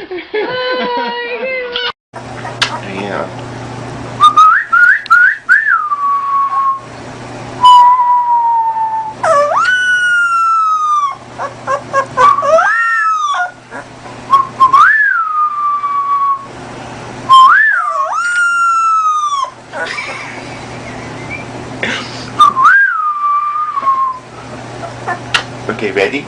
Yeah. Okay, ready?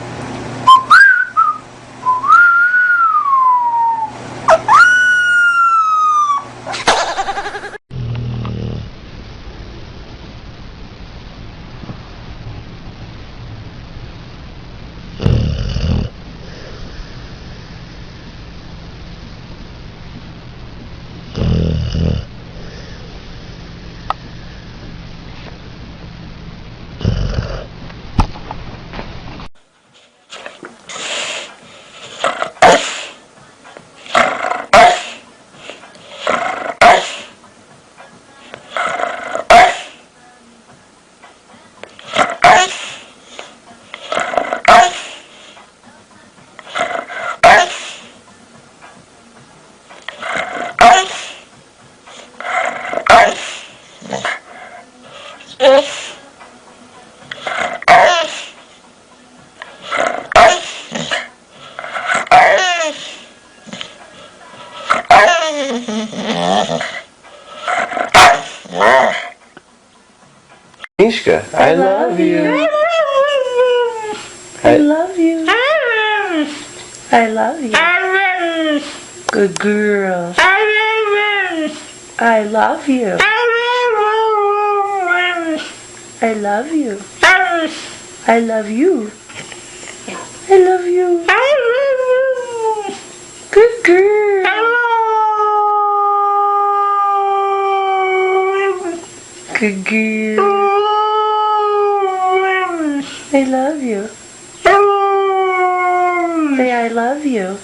Mishka, I love you. I love you. I love you. Good girl. I love you. I love you. I love you. I love you. Good girl. Good girl. I love you. Say I love you.